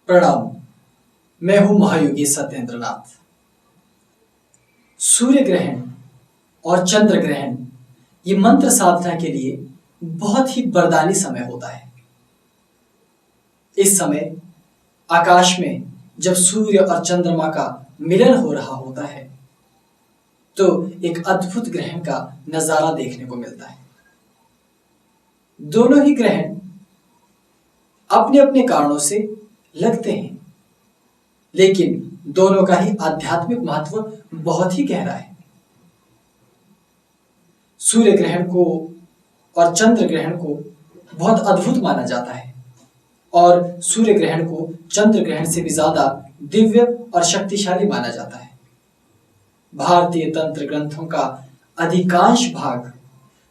प्रणाम। मैं हूं महायोगी सत्येंद्र नाथ। सूर्य ग्रहण और चंद्र ग्रहण ये मंत्र साधना के लिए बहुत ही वरदानी समय होता है। इस समय आकाश में जब सूर्य और चंद्रमा का मिलन हो रहा होता है तो एक अद्भुत ग्रहण का नजारा देखने को मिलता है। दोनों ही ग्रहण अपने अपने कारणों से लगते हैं, लेकिन दोनों का ही आध्यात्मिक महत्व बहुत ही गहरा है। सूर्य ग्रहण को और चंद्र ग्रहण को बहुत अद्भुत माना जाता है और सूर्य ग्रहण को चंद्र ग्रहण से भी ज्यादा दिव्य और शक्तिशाली माना जाता है। भारतीय तंत्र ग्रंथों का अधिकांश भाग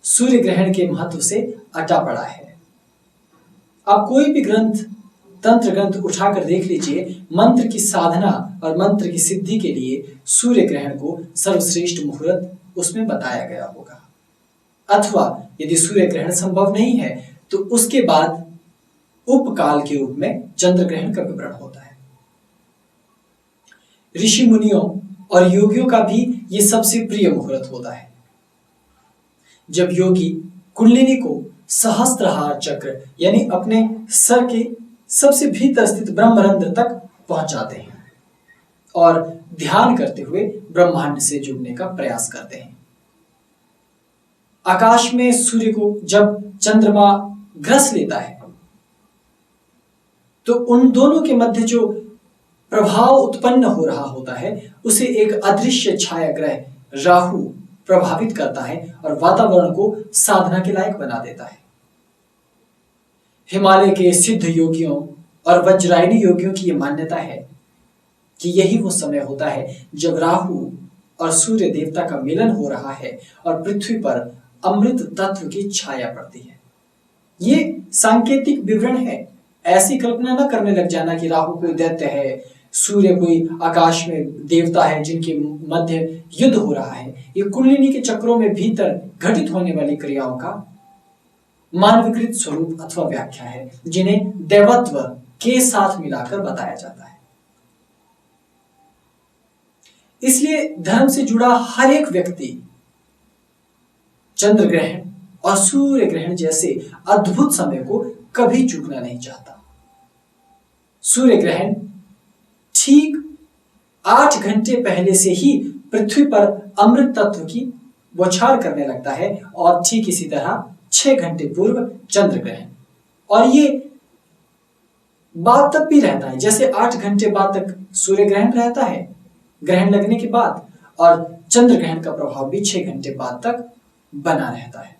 सूर्य ग्रहण के महत्व से अटा पड़ा है। आप कोई भी ग्रंथ, तंत्र ग्रंथ उठाकर देख लीजिए, मंत्र की साधना और मंत्र की सिद्धि के लिए सूर्य ग्रहण को सर्वश्रेष्ठ मुहूर्त उसमें बताया गया होगा। अथवा यदि सूर्य ग्रहण संभव नहीं है तो उसके बाद उपकाल के रूप में चंद्र ग्रहण का विवरण होता है। ऋषि मुनियों और योगियों का भी ये सबसे प्रिय मुहूर्त होता है, जब योगी कुंडलिनी को सहस्त्रहार चक्र यानी अपने सर के सबसे भीतर स्थित ब्रह्मरंध्र तक पहुंचाते हैं और ध्यान करते हुए ब्रह्मांड से जुड़ने का प्रयास करते हैं। आकाश में सूर्य को जब चंद्रमा ग्रस लेता है तो उन दोनों के मध्य जो प्रभाव उत्पन्न हो रहा होता है उसे एक अदृश्य छाया ग्रह राहु प्रभावित करता है और वातावरण को साधना के लायक बना देता है। हिमालय के सिद्ध योगियों और वज्रायनी योगियों की यह मान्यता है कि यही वो समय होता है जब राहु और सूर्य देवता का मिलन हो रहा है और पृथ्वी पर अमृत तत्व की छाया पड़ती है। ये सांकेतिक विवरण है। ऐसी कल्पना न करने लग जाना कि राहु कोई दैत्य है, सूर्य कोई आकाश में देवता है जिनके मध्य युद्ध हो रहा है। ये कुंडलिनी के चक्रों में भीतर घटित होने वाली क्रियाओं का मानवीकृत स्वरूप अथवा व्याख्या है, जिन्हें दैवत्व के साथ मिलाकर बताया जाता है। इसलिए धर्म से जुड़ा हर एक व्यक्ति चंद्र ग्रहण और सूर्य ग्रहण जैसे अद्भुत समय को कभी चूकना नहीं चाहता। सूर्य ग्रहण ठीक 8 घंटे पहले से ही पृथ्वी पर अमृत तत्व की बौछार करने लगता है और ठीक इसी तरह 6 घंटे पूर्व चंद्र ग्रहण। और ये बाद तक भी रहता है, जैसे 8 घंटे बाद तक सूर्य ग्रहण रहता है ग्रहण लगने के बाद, और चंद्र ग्रहण का प्रभाव भी 6 घंटे बाद तक बना रहता है।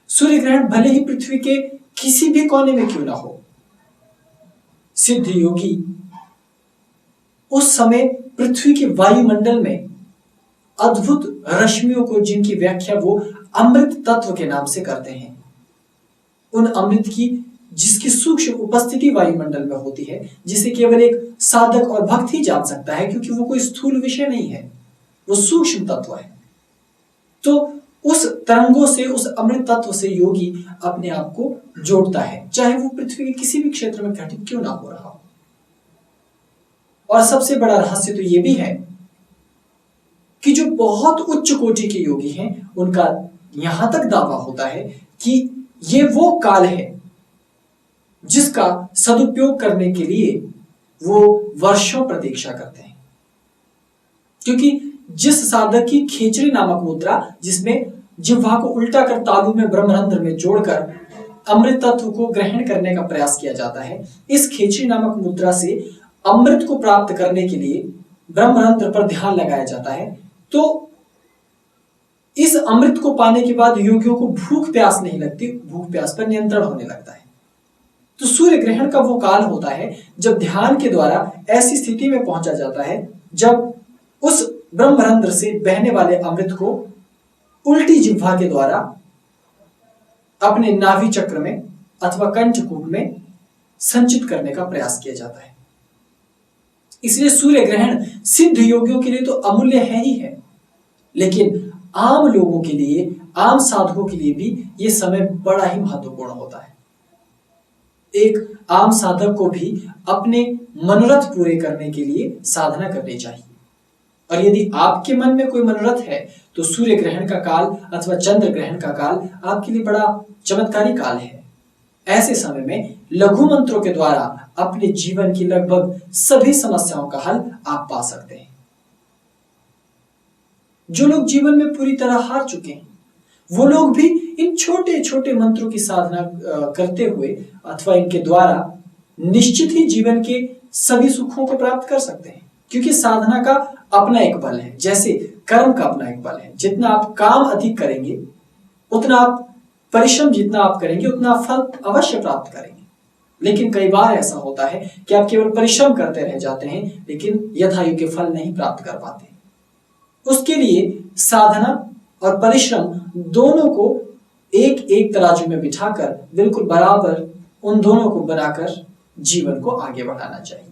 सूर्य ग्रहण भले ही पृथ्वी के किसी भी कोने में क्यों ना हो, सिद्ध योगी उस समय पृथ्वी के वायुमंडल में अद्भुत रश्मियों को, जिनकी व्याख्या वो अमृत तत्व के नाम से करते हैं, उन अमृत की जिसकी सूक्ष्म उपस्थिति वायुमंडल में होती है, जिसे केवल एक साधक और भक्त ही जान सकता है, क्योंकि वो कोई स्थूल विषय नहीं है, वो सूक्ष्म तत्व है। तो उस तरंगों से, उस अमृत तत्व से योगी अपने आप को जोड़ता है, चाहे वो पृथ्वी के किसी भी क्षेत्र में घटित क्यों ना हो रहा हो। और सबसे बड़ा रहस्य तो यह भी है कि जो बहुत उच्च कोटि के योगी हैं, उनका यहां तक दावा होता है कि ये वो काल है जिसका सदुपयोग करने के लिए वो वर्षों प्रतीक्षा करते हैं। क्योंकि जिस साधक की खेचरी नामक मुद्रा, जिसमें जिह्वा को उल्टा कर तालु में ब्रह्मरंध्र में जोड़कर अमृत तत्व को ग्रहण करने का प्रयास किया जाता है, इस खेचरी नामक मुद्रा से अमृत को प्राप्त करने के लिए ब्रह्मरंध्र पर ध्यान लगाया जाता है। तो इस अमृत को पाने के बाद योगियों को भूख प्यास नहीं लगती, भूख प्यास पर नियंत्रण होने लगता है। तो सूर्य ग्रहण का वो काल होता है जब ध्यान के द्वारा ऐसी स्थिति में पहुंचा जाता है जब उस ब्रह्मरंध्र से बहने वाले अमृत को उल्टी जिह्वा के द्वारा अपने नाभि चक्र में अथवा कंठकूट में संचित करने का प्रयास किया जाता है। इसलिए सूर्य ग्रहण सिद्ध योगियों के लिए तो अमूल्य है ही है, लेकिन आम लोगों के लिए, आम साधकों के लिए भी यह समय बड़ा ही महत्वपूर्ण होता है। एक आम साधक को भी अपने मनोरथ पूरे करने के लिए साधना करनी चाहिए। और यदि आपके मन में कोई मनोरथ है तो सूर्य ग्रहण का काल अथवा चंद्र ग्रहण का काल आपके लिए बड़ा चमत्कारी काल है। ऐसे समय में लघु मंत्रों के द्वारा अपने जीवन की लगभग सभी समस्याओं का हल आप पा सकते हैं। जो लोग जीवन में पूरी तरह हार चुके हैं वो लोग भी इन छोटे छोटे मंत्रों की साधना करते हुए अथवा इनके द्वारा निश्चित ही जीवन के सभी सुखों को प्राप्त कर सकते हैं, क्योंकि साधना का अपना एक बल है, जैसे कर्म का अपना एक बल है। जितना आप काम अधिक करेंगे उतना आप परिश्रम जितना आप करेंगे उतना आप फल अवश्य प्राप्त करेंगे। लेकिन कई बार ऐसा होता है कि आप केवल परिश्रम करते रह जाते हैं लेकिन यथायोग्य फल नहीं प्राप्त कर पाते। उसके लिए साधना और परिश्रम दोनों को एक एक तराजू में बिठाकर बिल्कुल बराबर उन दोनों को बनाकर जीवन को आगे बढ़ाना चाहिए।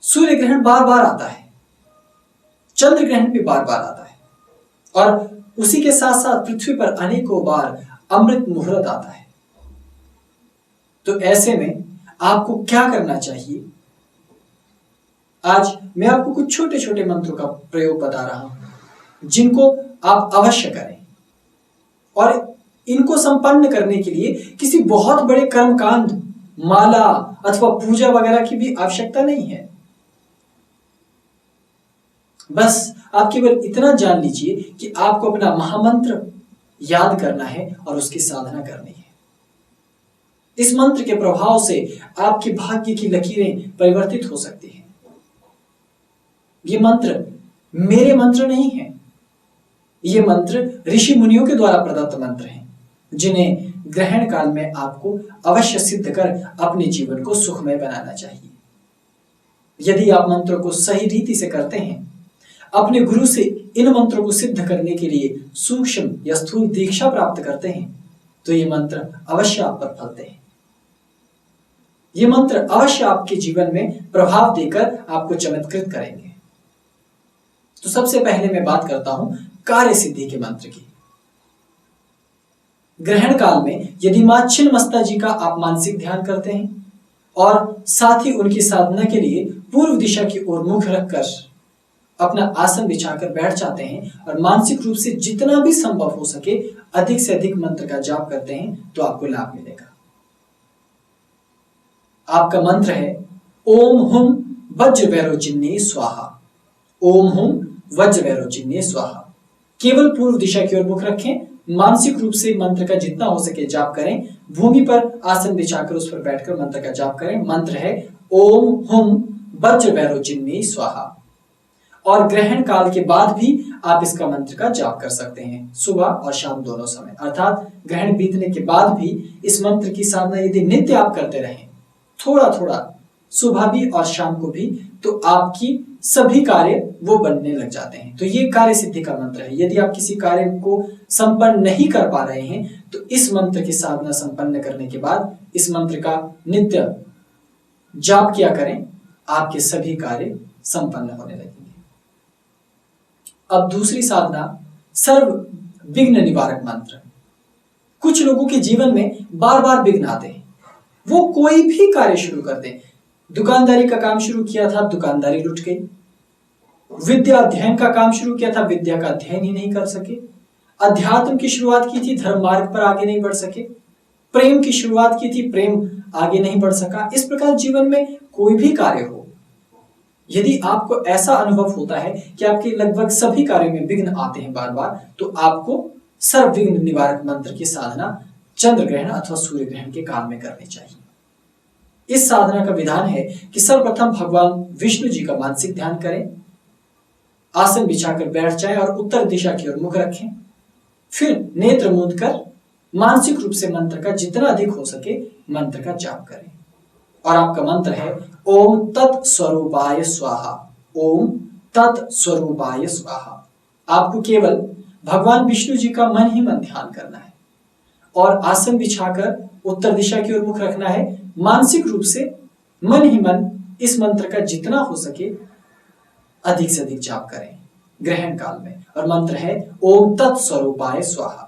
सूर्य ग्रहण बार बार आता है, चंद्र ग्रहण भी बार बार आता है और उसी के साथ साथ पृथ्वी पर अनेकों बार अमृत मुहूर्त आता है। तो ऐसे में आपको क्या करना चाहिए? आज मैं आपको कुछ छोटे छोटे मंत्रों का प्रयोग बता रहा हूं जिनको आप अवश्य करें, और इनको संपन्न करने के लिए किसी बहुत बड़े कर्मकांड, माला अथवा पूजा वगैरह की भी आवश्यकता नहीं है। बस आप केवल इतना जान लीजिए कि आपको अपना महामंत्र याद करना है और उसकी साधना करनी है। इस मंत्र के प्रभाव से आपके भाग्य की लकीरें परिवर्तित हो सकती हैं। ये मंत्र मेरे मंत्र नहीं है, ये मंत्र ऋषि मुनियों के द्वारा प्रदत्त मंत्र हैं, जिन्हें ग्रहण काल में आपको अवश्य सिद्ध कर अपने जीवन को सुखमय बनाना चाहिए। यदि आप मंत्रों को सही रीति से करते हैं, अपने गुरु से इन मंत्रों को सिद्ध करने के लिए सूक्ष्म या स्थूल दीक्षा प्राप्त करते हैं, तो ये मंत्र अवश्य आप पर फलते हैं। ये मंत्र अवश्य आपके जीवन में प्रभाव देकर आपको चमत्कृत करेंगे। तो सबसे पहले मैं बात करता हूं कार्य सिद्धि के मंत्र की। ग्रहण काल में यदि मां छिन्नमस्ता जी का आप मानसिक ध्यान करते हैं और साथ ही उनकी साधना के लिए पूर्व दिशा की ओर मुख रखकर अपना आसन बिछाकर बैठ जाते हैं और मानसिक रूप से जितना भी संभव हो सके अधिक से अधिक मंत्र का जाप करते हैं, तो आपको लाभ मिलेगा। आपका मंत्र है ओम हुम वज्र वैरोचिन्ने स्वाहा। ओम हुम वज्र वैरोचिन्ने स्वाहा। केवल पूर्व दिशा की ओर मुख रखें, मानसिक रूप से मंत्र का जितना हो सके जाप करें, भूमि पर आसन बिछाकर उस पर बैठकर मंत्र का जाप करें। मंत्र है ओम हुम वज्र वैरोचिन्ने स्वाहा। और ग्रहण काल के बाद भी आप इसका मंत्र का जाप कर सकते हैं, सुबह और शाम दोनों समय, अर्थात ग्रहण बीतने के बाद भी इस मंत्र की साधना यदि नित्य आप करते रहें, थोड़ा थोड़ा सुबह भी और शाम को भी, तो आपकी सभी कार्य वो बनने लग जाते हैं। तो ये कार्य सिद्धि का मंत्र है। यदि आप किसी कार्य को संपन्न नहीं कर पा रहे हैं तो इस मंत्र की साधना संपन्न करने के बाद इस मंत्र का नित्य जाप किया करें, आपके सभी कार्य संपन्न होने लगेंगे। अब दूसरी साधना सर्व विघ्न निवारक मंत्र। कुछ लोगों के जीवन में बार बार विघ्न आते हैं, वो कोई भी कार्य शुरू करते हैं। दुकानदारी का काम शुरू किया था, दुकानदारी लुट गई। विद्या अध्ययन का काम शुरू किया था, विद्या का अध्ययन ही नहीं कर सके। अध्यात्म की शुरुआत की थी, धर्म मार्ग पर आगे नहीं बढ़ सके। प्रेम की शुरुआत की थी, प्रेम आगे नहीं बढ़ सका। इस प्रकार जीवन में कोई भी कार्य हो, यदि आपको ऐसा अनुभव होता है कि आपके लगभग सभी कार्यों में विघ्न आते हैं बार बार, तो आपको सर्व विघ्न निवारक मंत्र की साधना चंद्र ग्रहण अथवा सूर्य ग्रहण के काल में करनी चाहिए। इस साधना का विधान है कि सर्वप्रथम भगवान विष्णु जी का मानसिक ध्यान करें, आसन बिछाकर बैठ जाएं और उत्तर दिशा की ओर मुख रखें। फिर नेत्र मूंद कर मानसिक रूप से मंत्र का जितना अधिक हो सके मंत्र का जाप करें। और आपका मंत्र है ओम तत्स्वरूपाय स्वाहा। ओम तत्स्वरूपाय स्वाहा। आपको केवल भगवान विष्णु जी का मन ही मन ध्यान करना है और आसन बिछाकर उत्तर दिशा की ओर मुख रखना है। मानसिक रूप से मन ही मन इस मंत्र का जितना हो सके अधिक से अधिक जाप करें ग्रहण काल में। और मंत्र है ओम तत्स्वरूपाय स्वाहा।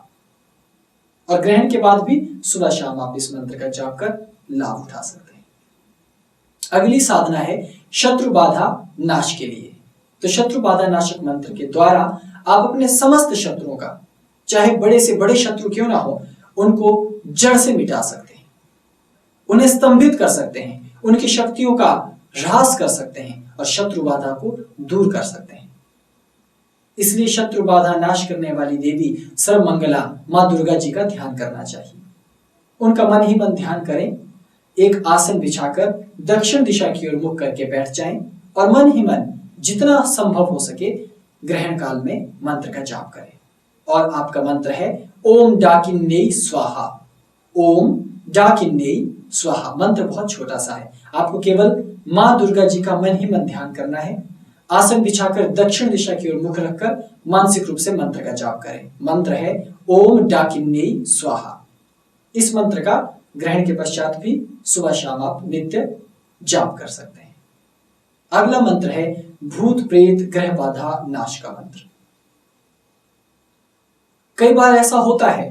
और ग्रहण के बाद भी सुबह शाम आप इस मंत्र का जाप कर लाभ उठा सकते हैं। अगली साधना है शत्रु बाधा नाश के लिए। तो शत्रु बाधा नाशक मंत्र के द्वारा आप अपने समस्त शत्रुओं का, चाहे बड़े से बड़े शत्रु क्यों ना हो, उनको जड़ से मिटा सकते हैं, उन्हें स्तंभित कर सकते हैं, उनकी शक्तियों का ह्रास कर सकते हैं और शत्रु बाधा को दूर कर सकते हैं। इसलिए शत्रु बाधा नाश करने वाली देवी सर्वमंगला मां दुर्गा जी का ध्यान करना चाहिए। उनका मन ही मन ध्यान करें, एक आसन बिछाकर दक्षिण दिशा की ओर मुख करके बैठ जाएं और मन ही मन जितना संभव हो सके ग्रहण काल में मंत्र का जाप करें। और आपका मंत्र है ओम डाकिन्नेय स्वाहा। ओम डाकिन्नेय स्वाहा। मंत्र बहुत छोटा सा है, आपको केवल मां दुर्गा जी का मन ही मन ध्यान करना है। आसन बिछाकर दक्षिण दिशा की ओर मुख रखकर मानसिक रूप से मंत्र का जाप करें। मंत्र है ओम डाकिन्नेय स्वाहा। इस मंत्र का ग्रहण के पश्चात भी सुबह शाम आप नित्य जाप कर सकते हैं। अगला मंत्र है भूत प्रेत ग्रह बाधा नाश का मंत्र। कई बार ऐसा होता है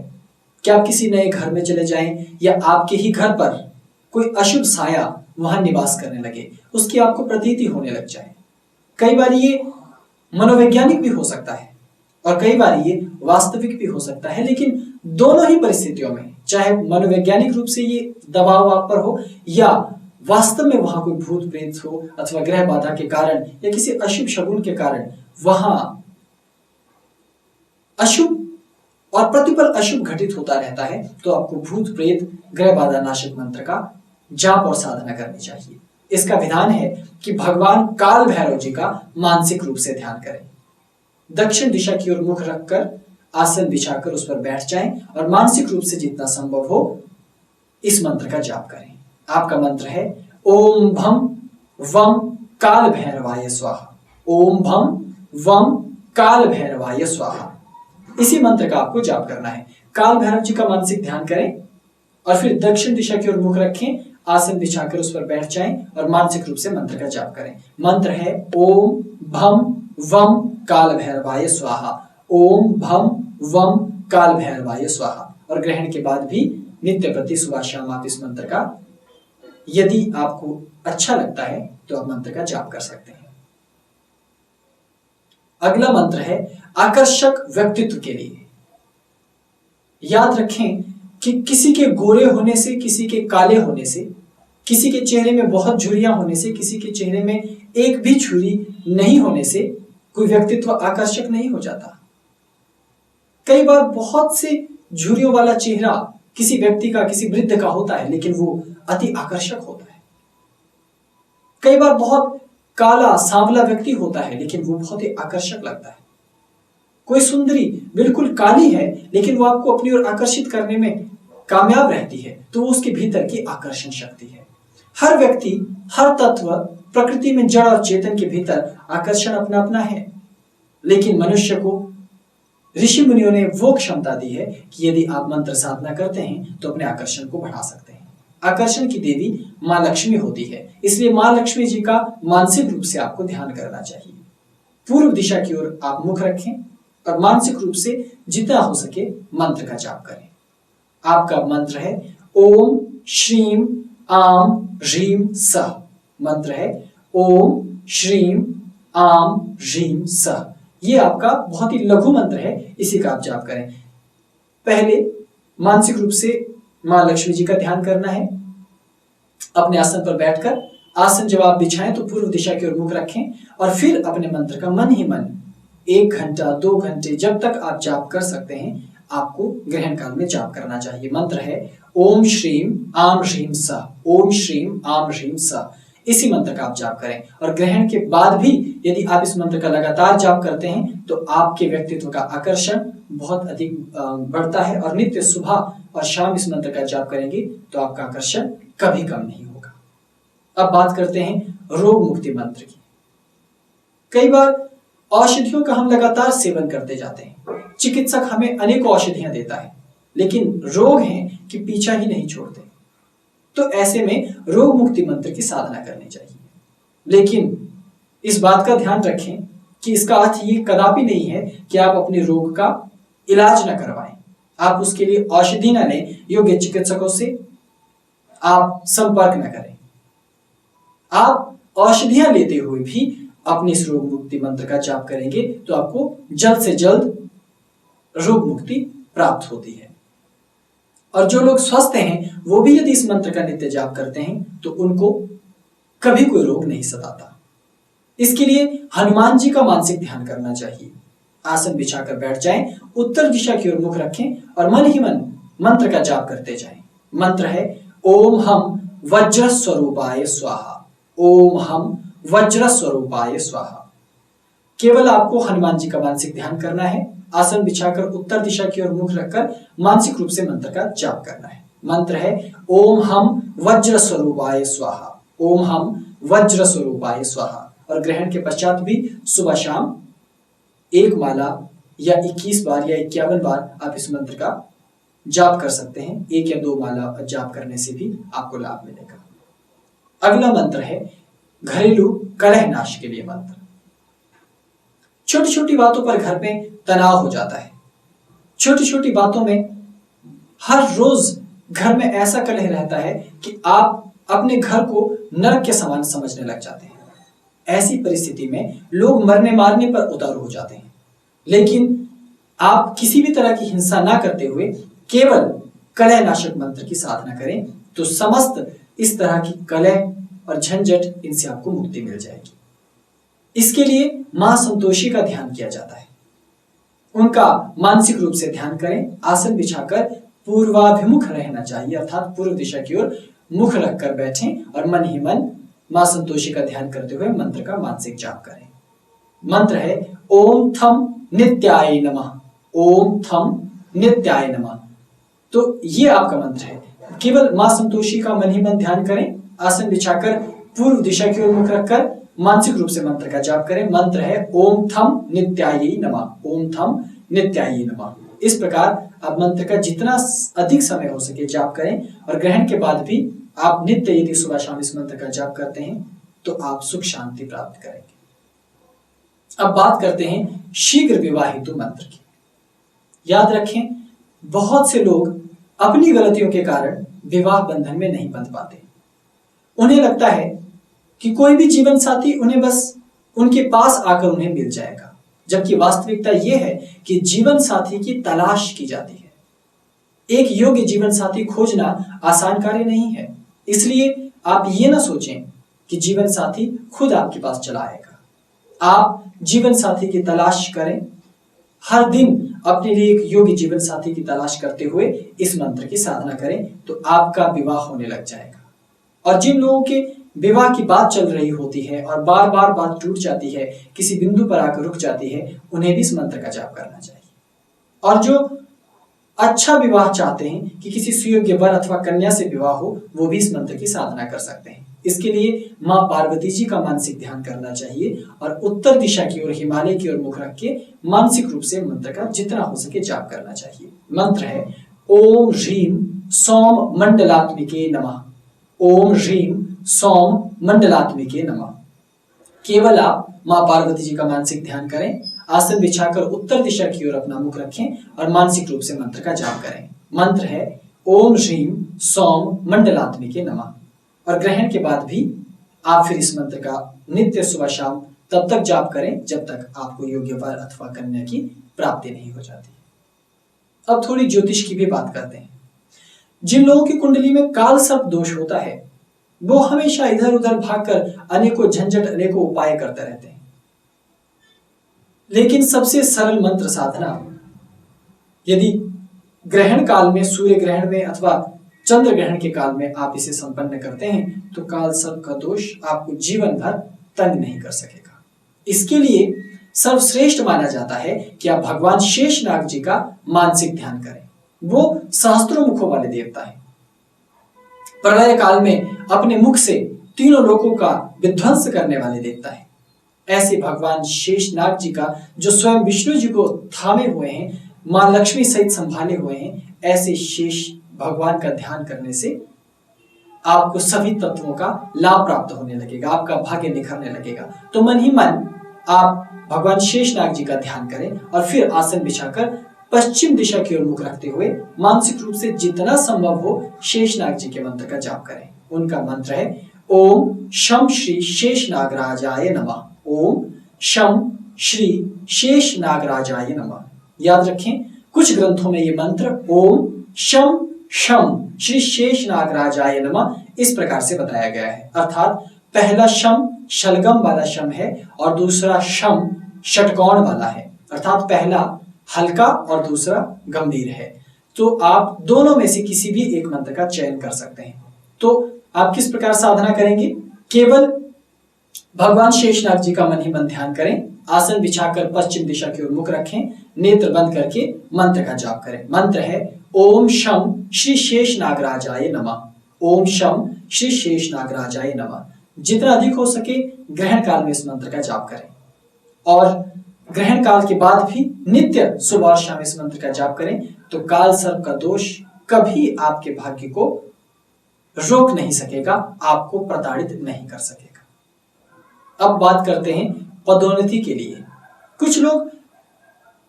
कि आप किसी नए घर में चले जाएं या आपके ही घर पर कोई अशुभ साया वहां निवास करने लगे, उसकी आपको प्रतीति होने लग जाए। कई बार ये मनोवैज्ञानिक भी हो सकता है और कई बार ये वास्तविक भी हो सकता है, लेकिन दोनों ही परिस्थितियों में, चाहे मनोवैज्ञानिक रूप से ये दबाव आप पर हो या वास्तव में वहां कोई भूत प्रेत हो अथवा ग्रह बाधा के कारण या किसी अशुभ शगुन के कारण वहां अशुभ और प्रतिपल अशुभ घटित होता रहता है, तो आपको भूत प्रेत ग्रह बाधा नाशक मंत्र का जाप और साधना करनी चाहिए। इसका विधान है कि भगवान काल भैरव जी का मानसिक रूप से ध्यान करें, दक्षिण दिशा की ओर मुख रखकर आसन बिछाकर उस पर बैठ जाएं और मानसिक रूप से जितना संभव हो इस मंत्र का जाप करें। आपका मंत्र है ओम भम वम काल भैरवाय स्वाहा। ओम भम वम काल भैरवाय स्वाहा। इसी मंत्र का आपको जाप करना है। काल भैरव जी का मानसिक ध्यान करें और फिर दक्षिण दिशा की ओर मुख रखें, आसन बिछाकर उस पर बैठ जाएं और मानसिक रूप से मंत्र का जाप करें। मंत्र है ओम भम वम काल भैरवाय स्वाहा। ओम भम वम काल भैरवाय स्वाहा। और ग्रहण के बाद भी नित्य प्रति सुबह शाम आप इस मंत्र का, यदि आपको अच्छा लगता है तो आप मंत्र का जाप कर सकते हैं। अगला मंत्र है आकर्षक व्यक्तित्व के लिए। याद रखें कि किसी के गोरे होने से, किसी के काले होने से, किसी के चेहरे में बहुत झुर्रियां होने से, किसी के चेहरे में एक भी झुर्री नहीं होने से कोई व्यक्तित्व आकर्षक नहीं हो जाता। कई बार बहुत से झुर्रियों वाला चेहरा किसी व्यक्ति का, किसी वृद्ध का होता है, लेकिन वो अति आकर्षक होता है। कई बार बहुत काला सांवला व्यक्ति होता है, लेकिन वो बहुत ही आकर्षक लगता है। कोई सुंदरी बिल्कुल काली है, लेकिन वो आपको अपनी ओर आकर्षित करने में कामयाब रहती है, तो वो उसके भीतर की आकर्षण शक्ति है। हर व्यक्ति, हर तत्व प्रकृति में जड़ और चेतन के भीतर आकर्षण अपना अपना है, लेकिन मनुष्य को ऋषि मुनियों ने वो क्षमता दी है कि यदि आप मंत्र साधना करते हैं तो अपने आकर्षण को बढ़ा सकते हैं। आकर्षण की देवी मां लक्ष्मी होती है, इसलिए मां लक्ष्मी जी का मानसिक रूप से आपको ध्यान करना चाहिए। पूर्व दिशा की ओर आप मुख रखें और मानसिक रूप से जितना हो सके मंत्र का जाप करें। आपका मंत्र है ओम श्रीम आम ह्रीम सह। मंत्र है ओम श्रीम आम ह्रीम सह। ये आपका बहुत ही लघु मंत्र है, इसी का आप जाप करें। पहले मानसिक रूप से मां लक्ष्मी जी का ध्यान करना है। अपने आसन पर बैठकर आसन जब आप बिछाएं तो पूर्व दिशा की ओर मुख रखें और फिर अपने मंत्र का मन ही मन 1 घंटा 2 घंटे जब तक आप जाप कर सकते हैं आपको ग्रहण काल में जाप करना चाहिए। मंत्र है ओम श्रीम आम ह्रीम सह। ओम श्रीम आम ह्रीम सह। इसी मंत्र का आप जाप करें और ग्रहण के बाद भी यदि आप इस मंत्र का लगातार जाप करते हैं तो आपके व्यक्तित्व का आकर्षण बहुत अधिक बढ़ता है और नित्य सुबह और शाम इस मंत्र का जाप करेंगे तो आपका आकर्षण कभी कम नहीं होगा। अब बात करते हैं रोग मुक्ति मंत्र की। कई बार औषधियों का हम लगातार सेवन करते जाते हैं, चिकित्सक हमें अनेकों औषधियां देता है, लेकिन रोग हैं कि पीछा ही नहीं छोड़ते। तो ऐसे में रोग मुक्ति मंत्र की साधना करनी चाहिए, लेकिन इस बात का ध्यान रखें कि इसका अर्थ ये कदापि नहीं है कि आप अपने रोग का इलाज न करवाएं। आप उसके लिए औषधि न लें, योग्य चिकित्सकों से आप संपर्क न करें। आप औषधियां लेते हुए भी अपने इस रोग मुक्ति मंत्र का जाप करेंगे तो आपको जल्द से जल्द रोग मुक्ति प्राप्त होती है। और जो लोग स्वस्थ हैं वो भी यदि इस मंत्र का नित्य जाप करते हैं तो उनको कभी कोई रोग नहीं सताता। इसके लिए हनुमान जी का मानसिक ध्यान करना चाहिए। आसन बिछाकर बैठ जाएं, उत्तर दिशा की ओर मुख रखें और मन ही मन मंत्र का जाप करते जाएं। मंत्र है ओम हम वज्र स्वरूपाय स्वाहा, ओम हम वज्र स्वरूपाय स्वाहा। केवल आपको हनुमान जी का मानसिक ध्यान करना है। आसन बिछाकर उत्तर दिशा की ओर मुख रखकर मानसिक रूप से मंत्र का जाप करना है। मंत्र है ओम हम वज्र स्वरूपाय स्वाहा, ओम हम वज्र स्वरूपाय स्वाहा। और ग्रहण के पश्चात भी सुबह शाम 1 माला या 21 बार या 51 बार आप इस मंत्र का जाप कर सकते हैं। 1 या 2 माला जाप करने से भी आपको लाभ मिलेगा। अगला मंत्र है घरेलू कलह नाश के लिए मंत्र। छोटी छोटी बातों पर घर में तनाव हो जाता है। छोटी छोटी बातों में हर रोज घर में ऐसा कलह रहता है कि आप अपने घर को नरक के समान समझने लग जाते हैं। ऐसी परिस्थिति में लोग मरने मारने पर उतारू हो जाते हैं। लेकिन आप किसी भी तरह की हिंसा ना करते हुए केवल कलह नाशक मंत्र की साधना करें तो समस्त इस तरह की कलह और झंझट इनसे आपको मुक्ति मिल जाएगी। इसके लिए मां संतोषी का ध्यान किया जाता है। उनका मानसिक रूप से ध्यान करें। आसन बिछाकर पूर्वाभिमुख रहना चाहिए, अर्थात पूर्व दिशा की ओर मुख रखकर बैठें और मन ही मन मां संतोषी का ध्यान करते हुए मंत्र का मानसिक जाप करें। मंत्र है ओम थम नित्याय नमः, ओम थम नित्याय नमः। तो ये आपका मंत्र है। केवल मां संतोषी का मन ही मन ध्यान करें। आसन बिछाकर पूर्व दिशा की ओर मुख रखकर मानसिक रूप से मंत्र का जाप करें। मंत्र है ओम थम नित्याय नमः, ओम थम नित्याय नमः। इस प्रकार आप मंत्र का जितना अधिक समय हो सके जाप करें और ग्रहण के बाद भी आप नित्य यदि सुबह शाम इस मंत्र का जाप करते हैं तो आप सुख शांति प्राप्त करेंगे। अब बात करते हैं शीघ्र विवाह हेतु मंत्र की। याद रखें, बहुत से लोग अपनी गलतियों के कारण विवाह बंधन में नहीं बंध पाते। उन्हें लगता है कि कोई भी जीवन साथी उन्हें बस उनके पास आकर उन्हें मिल जाएगा, जबकि वास्तविकता यह है कि जीवन साथी की तलाश की जाती है। एक योग्य जीवन साथी खोजना आसान कार्य नहीं है। इसलिए आप ये ना सोचें कि जीवन साथी खुद आपके पास चला आएगा। आप जीवन साथी की तलाश करें। हर दिन अपने लिए एक योग्य जीवन साथी की तलाश करते हुए इस मंत्र की साधना करें तो आपका विवाह होने लग जाएगा। और जिन लोगों के विवाह की बात चल रही होती है और बार बार बात टूट जाती है, किसी बिंदु पर आकर रुक जाती है, उन्हें भी इस मंत्र का जाप करना चाहिए। और जो अच्छा विवाह चाहते हैं कि किसी सुयोग्य वर अथवा कन्या से विवाह हो, वो भी इस मंत्र की साधना कर सकते हैं। इसके लिए मां पार्वती जी का मानसिक ध्यान करना चाहिए और उत्तर दिशा की ओर, हिमालय की ओर मुख रख के मानसिक रूप से मंत्र का जितना हो सके जाप करना चाहिए। मंत्र है ओम ह्रीम सौम मंडलात्मिके नमः, ओम ह्रीम सौम मंडलात्मिके नमः। केवल आप मां पार्वती जी का मानसिक ध्यान करें। आसन बिछाकर उत्तर दिशा की ओर अपना मुख रखें और मानसिक रूप से मंत्र का जाप करें। मंत्र है ओम ह्रीम सौम मंडलात्मिके नमः। और ग्रहण के बाद भी आप फिर इस मंत्र का नित्य सुबह शाम तब तक जाप करें जब तक आपको योग्य वर अथवा कन्या की प्राप्ति नहीं हो जाती। अब थोड़ी ज्योतिष की भी बात करते हैं। जिन लोगों की कुंडली में काल सर्प दोष होता है वो हमेशा इधर उधर भागकर अनेकों झंझट, अनेकों उपाय करते रहते हैं। लेकिन सबसे सरल मंत्र साधना यदि ग्रहण काल में, सूर्य ग्रहण में अथवा चंद्र ग्रहण के काल में आप इसे संपन्न करते हैं तो काल सर्प का दोष आपको जीवन भर तंग नहीं कर सकेगा। इसके लिए सर्वश्रेष्ठ माना जाता है कि आप भगवान शेषनाग जी का मानसिक ध्यान करें। वो सहस्त्रों मुखों वाले देवता है। प्रलय काल में अपने मुख से तीनों लोकों का विध्वंस करने वाले देवता है। ऐसे भगवान शेषनाग जी का, जो स्वयं विष्णु जी को थामे हुए हैं, मां लक्ष्मी सहित संभाले हुए हैं, ऐसे शेष भगवान का ध्यान करने से आपको सभी तत्वों का लाभ प्राप्त होने लगेगा, आपका भाग्य निखरने लगेगा। तो मन ही मन आप भगवान शेषनाग जी का ध्यान करें और फिर आसन बिछाकर पश्चिम दिशा की ओर मुख रखते हुए मानसिक रूप से जितना संभव हो शेषनाग जी के मंत्र का जाप करें। उनका मंत्र है ओम शम श्री शेषनागराजाय नमः। ओम शम श्री शेषनागराजाय नमः। याद रखें, कुछ ग्रंथों में ये मंत्र ओम शम शम श्री शेषनागराजाय नमः इस प्रकार से बताया गया है, अर्थात पहला शम शलगम वाला शम है और दूसरा शम षटकोण वाला है, अर्थात पहला हल्का और दूसरा गंभीर है। तो आप दोनों में से किसी भी एक मंत्र का चयन कर सकते हैं। तो आप किस प्रकार साधना करेंगे? केवल भगवान शेषनाग जी का मन ही मन ध्यान करें, आसन बिछाकर पश्चिम दिशा की ओर मुख रखें, नेत्र बंद करके मंत्र का जाप करें। मंत्र है ओम शम श्री शेषनागराजाय नमः। ओम शम श्री शेषनागराजाय नमः। जितना अधिक हो सके ग्रहण काल में इस मंत्र का जाप करें और ग्रहण काल के बाद भी नित्य सुबह और शाम इस मंत्र का जाप करें, तो काल सर्प का दोष कभी आपके भाग्य को रोक नहीं सकेगा, आपको प्रताड़ित नहीं कर सकेगा। अब बात करते हैं पदोन्नति के लिए। कुछ लोग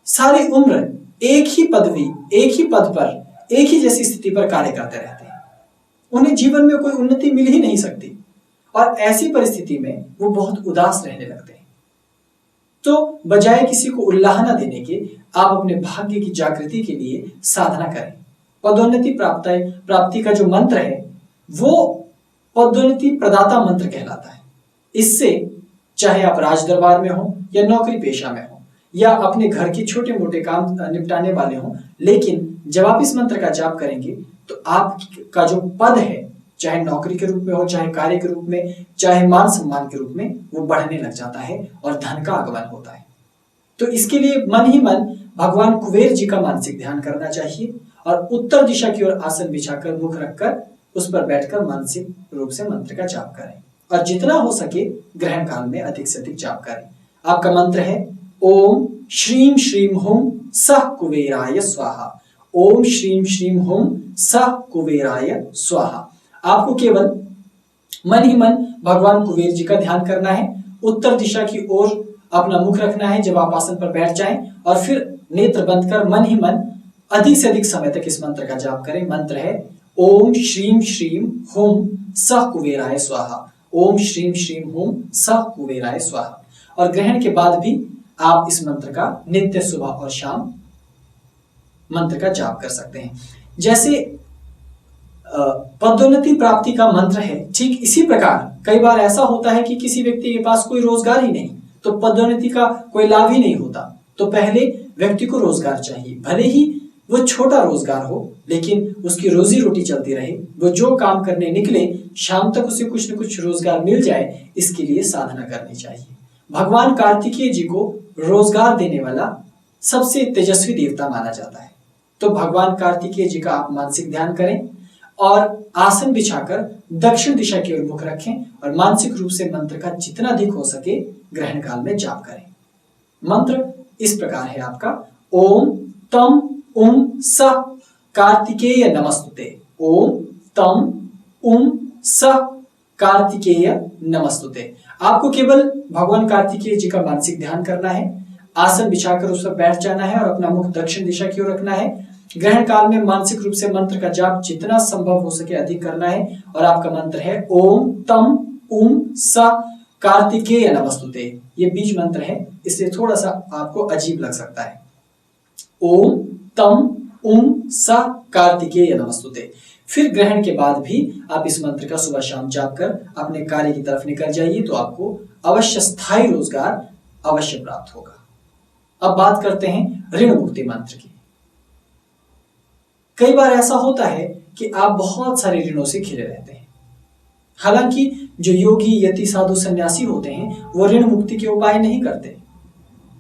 सारी उम्र एक ही पदवी, एक ही पद पर, एक ही जैसी स्थिति पर कार्य करते रहते हैं, उन्हें जीवन में कोई उन्नति मिल ही नहीं सकती और ऐसी परिस्थिति में वो बहुत उदास रहने लगते हैं। तो बजाय किसी को उल्लाहना देने के आप अपने भाग्य की जागृति के लिए साधना करें। पदोन्नति प्राप्ति का जो मंत्र है वो पदोन्नति प्रदाता मंत्र कहलाता है। इससे चाहे आप राज दरबार में हो या नौकरी पेशा में हो या अपने घर के छोटे मोटे काम निपटाने वाले हो, लेकिन जब आप इस मंत्र का जाप करेंगे तो आपका जो पद है, चाहे नौकरी के रूप में हो, चाहे कार्य के रूप में, चाहे मान सम्मान के रूप में, वो बढ़ने लग जाता है और धन का आगमन होता है। तो इसके लिए मन ही मन भगवान कुबेर जी का मानसिक ध्यान करना चाहिए और उत्तर दिशा की ओर आसन बिछाकर मुख रखकर उस पर बैठकर मानसिक रूप से मंत्र का जाप करें और जितना हो सके ग्रहण काल में अधिक से अधिक जाप करें। आपका मंत्र है ओम श्रीम श्रीम हुम सह कुबेराय स्वाहा। ओम श्रीम श्रीम हुम सह कुबेराय स्वाहा। आपको केवल मन ही मन भगवान कुबेर जी का ध्यान करना है, उत्तर दिशा की ओर अपना मुख रखना है जब आप आसन पर बैठ जाएं और फिर नेत्र बंद कर मन ही मन अधिक से अधिक समय तक इस मंत्र का जाप करें। मंत्र है ओम श्रीम श्रीम हुम सह कुबेराय स्वाहा। ओम श्रीम श्रीम हुम सह कुबेराय स्वाहा। और ग्रहण के बाद भी आप इस मंत्र का नित्य सुबह और शाम मंत्र का जाप कर सकते हैं। जैसे पदोन्नति प्राप्ति का मंत्र है, ठीक इसी प्रकार कई बार ऐसा होता है कि किसी व्यक्ति के पास कोई रोजगार ही नहीं, तो पदोन्नति का कोई लाभ ही नहीं होता। तो पहले व्यक्ति को रोजगार चाहिए, भले ही वो छोटा रोजगार हो, लेकिन उसकी रोजी रोटी चलती रहे, वो जो काम करने निकले शाम तक उसे कुछ न कुछ रोजगार मिल जाए, इसके लिए साधना करनी चाहिए। भगवान कार्तिकेय जी को रोजगार देने वाला सबसे तेजस्वी देवता माना जाता है। तो भगवान कार्तिकेय जी का आप मानसिक ध्यान करें और आसन बिछाकर दक्षिण दिशा की ओर मुख रखें और मानसिक रूप से मंत्र का जितना अधिक हो सके ग्रहण काल में जाप करें। मंत्र इस प्रकार है आपका ओम तम उम स कार्तिकेय नमस्तुते। ओम तम उम स कार्तिकेय नमस्तुते। आपको केवल भगवान कार्तिकेय जी का मानसिक ध्यान करना है, आसन बिछाकर उस पर बैठ जाना है और अपना मुख दक्षिण दिशा की ओर रखना है। ग्रहण काल में मानसिक रूप से मंत्र का जाप जितना संभव हो सके अधिक करना है और आपका मंत्र है ओम तम उम स कार्तिकेय नमस्तुते। ये बीज मंत्र है, इसलिए थोड़ा सा आपको अजीब लग सकता है। ओम तम उम स कार्तिकेय नमस्तुते। फिर ग्रहण के बाद भी आप इस मंत्र का सुबह शाम जाप कर अपने कार्य की तरफ निकल जाइए, तो आपको अवश्य स्थायी रोजगार अवश्य प्राप्त होगा। अब बात करते हैं ऋण मुक्ति मंत्र की। कई बार ऐसा होता है कि आप बहुत सारे ऋणों से घिरे रहते हैं। हालांकि जो योगी यति साधु सन्यासी होते हैं वो ऋण मुक्ति के उपाय नहीं करते,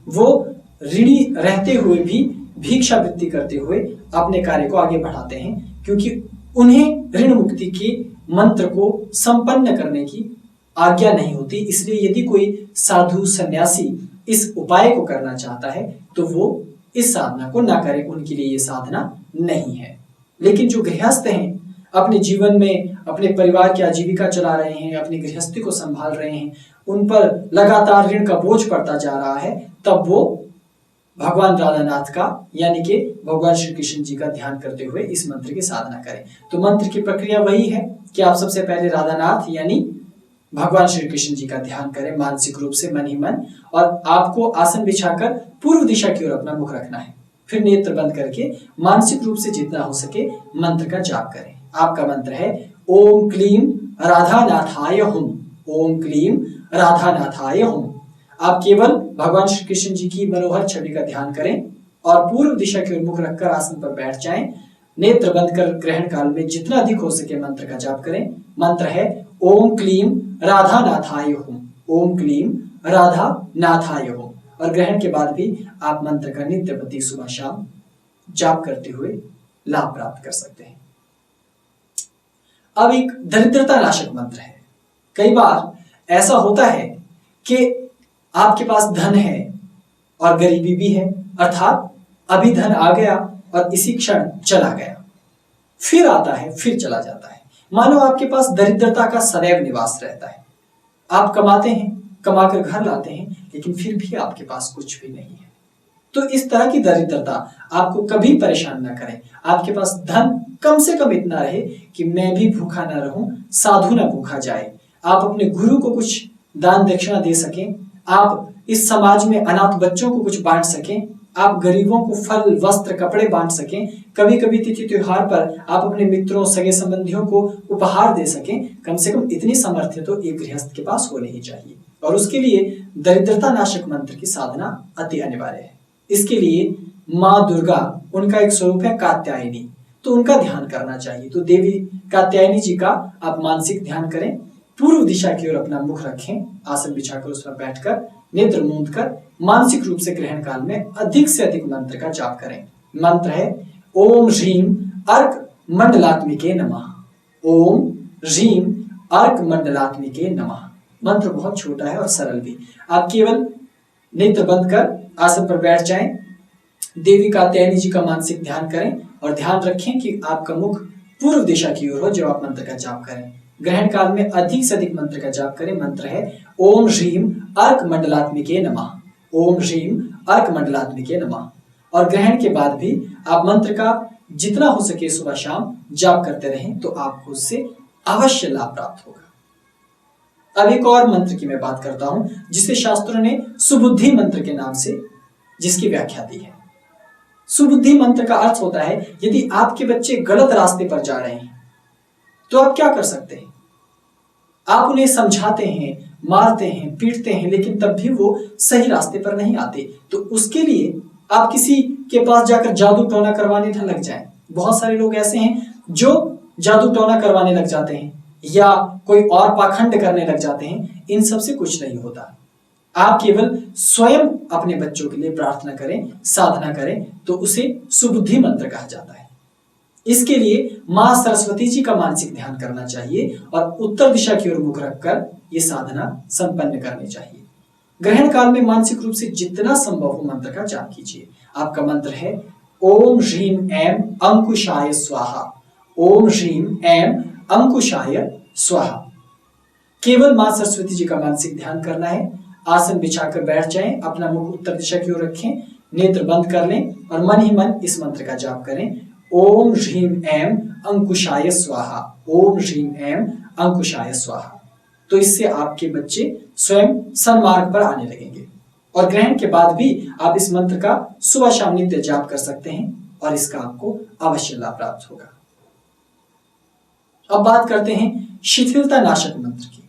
वो ऋणी रहते हुए भी भिक्षावृत्ति करते हुए अपने कार्य को आगे बढ़ाते हैं, क्योंकि उन्हें ऋण मुक्ति के मंत्र को संपन्न करने की आज्ञा नहीं होती। इसलिए यदि कोई साधु सन्यासी इस उपाय को करना चाहता है तो वो इस साधना को ना करे, उनके लिए ये साधना नहीं है। लेकिन जो गृहस्थ हैं, अपने जीवन में अपने परिवार की आजीविका चला रहे हैं, अपनी गृहस्थी को संभाल रहे हैं, उन पर लगातार ऋण का बोझ पड़ता जा रहा है, तब वो भगवान राधानाथ का यानी कि भगवान श्री कृष्ण जी का ध्यान करते हुए इस मंत्र की साधना करें। तो मंत्र की प्रक्रिया वही है कि आप सबसे पहले राधानाथ यानी भगवान श्री कृष्ण जी का ध्यान करें मानसिक रूप से मन ही मन, और आपको आसन बिछाकर पूर्व दिशा की ओर अपना मुख रखना है। फिर नेत्र बंद करके मानसिक रूप से जितना हो सके मंत्र का जाप करें। आपका मंत्र है ओम क्लीम राधानाथाय हुम, ओम क्लीम राधानाथाय हुम। आप केवल भगवान श्री कृष्ण जी की मनोहर छवि का ध्यान करें और पूर्व दिशा की ओर मुख रखकर आसन पर बैठ जाएं। नेत्र बंद कर ग्रहण काल में जितना अधिक हो सके मंत्र का जाप करें। मंत्र है ओम क्लीम राधानाथाय हुम, ओम क्लीम राधानाथाय हुम। और ग्रहण के बाद भी आप मंत्र का नित्य प्रति सुबह शाम जाप करते हुए लाभ प्राप्त कर सकते हैं। अब एक दरिद्रता नाशक मंत्र है। कई बार ऐसा होता है कि आपके पास धन है और गरीबी भी है, अर्थात अभी धन आ गया और इसी क्षण चला गया, फिर आता है फिर चला जाता है। मानो आपके पास दरिद्रता का सदैव निवास रहता है। आप कमाते हैं, कमाकर घर लाते हैं, लेकिन फिर भी आपके पास कुछ भी नहीं है। तो इस तरह की दरिद्रता आपको कभी परेशान ना करे। आपके पास धन कम से कम इतना रहे कि मैं भी भूखा ना रहूं, साधु ना भूखा जाए। आप अपने गुरु को कुछ दान दक्षिणा दे सकें, आप इस समाज में अनाथ बच्चों को कुछ बांट सकें, आप गरीबों को फल वस्त्र कपड़े बांट सकें, कभी कभी तिथि त्योहार पर आप अपने मित्रों सगे संबंधियों को उपहार दे सकें। कम से कम इतनी सामर्थ्य तो एक गृहस्थ के पास होनी ही चाहिए, और उसके लिए दरिद्रता नाशक मंत्र की साधना अति अनिवार्य है। इसके लिए माँ दुर्गा, उनका एक स्वरूप है कात्यायनी, तो उनका ध्यान करना चाहिए। तो देवी कात्यायनी जी का आप मानसिक ध्यान करें, पूर्व दिशा की ओर अपना मुख रखें, आसन बिछाकर उस पर बैठकर नेत्र मूंद कर मानसिक रूप से ग्रहण काल में अधिक से अधिक मंत्र का जाप करें। मंत्र है ओम ह्रीम अर्क मंडलात्मिके नमः, ओम ह्रीम अर्क मंडलात्मिके नमः। मंत्र बहुत छोटा है और सरल भी। आप केवल नेत्र बंद कर आसन पर बैठ जाएं, देवी कात्यायनी जी का मानसिक ध्यान करें और ध्यान रखें कि आपका मुख पूर्व दिशा की ओर हो जब आप मंत्र का जाप करें। ग्रहण काल में अधिक से अधिक मंत्र का जाप करें। मंत्र है ओम ह्रीम अर्क मंडलात्मिके नमः, ओम ह्रीम अर्क मंडलात्मिके नमः। और ग्रहण के बाद भी आप मंत्र का जितना हो सके सुबह शाम जाप करते रहें तो आपको उससे अवश्य लाभ प्राप्त होगा। अब एक और मंत्र की मैं बात करता हूं जिसे शास्त्रों ने सुबुद्धि मंत्र के नाम से जिसकी व्याख्या दी है। सुबुद्धि मंत्र का अर्थ होता है यदि आपके बच्चे गलत रास्ते पर जा रहे हैं तो आप क्या कर सकते हैं। आप उन्हें समझाते हैं, मारते हैं, पीटते हैं, लेकिन तब भी वो सही रास्ते पर नहीं आते, तो उसके लिए आप किसी के पास जाकर जादू टोना करवाने न लग जाएं। बहुत सारे लोग ऐसे हैं जो जादू टोना करवाने लग जाते हैं या कोई और पाखंड करने लग जाते हैं। इन सब से कुछ नहीं होता। आप केवल स्वयं अपने बच्चों के लिए प्रार्थना करें, साधना करें, तो उसे सुबुद्धि मंत्र कहा जाता है। इसके लिए मां सरस्वती जी का मानसिक ध्यान करना चाहिए और उत्तर दिशा की ओर मुख रखकर ये साधना संपन्न करनी चाहिए। ग्रहण काल में मानसिक रूप से जितना संभव हो मंत्र का जाप कीजिए। आपका मंत्र है ओम ह्रीम ऐम अंकुशाय स्वाहा, ओम ह्रीम ऐम अंकुशाय स्वाहा। केवल मां सरस्वती जी का मानसिक ध्यान करना है। आसन बिछाकर बैठ जाएं, अपना मुख उत्तर दिशा की ओर रखें, नेत्र बंद कर लें और मन ही मन इस मंत्र का जाप करें। ओम ह्रीम ऐम अंकुशाय स्वाहा, ओम ह्रीम ऐम अंकुशाय स्वाहा। तो इससे आपके बच्चे स्वयं सन्मार्ग पर आने लगेंगे। और ग्रहण के बाद भी आप इस मंत्र का सुबह शाम नित्य जाप कर सकते हैं और इसका आपको अवश्य लाभ प्राप्त होगा। अब बात करते हैं शिथिलता नाशक मंत्र की,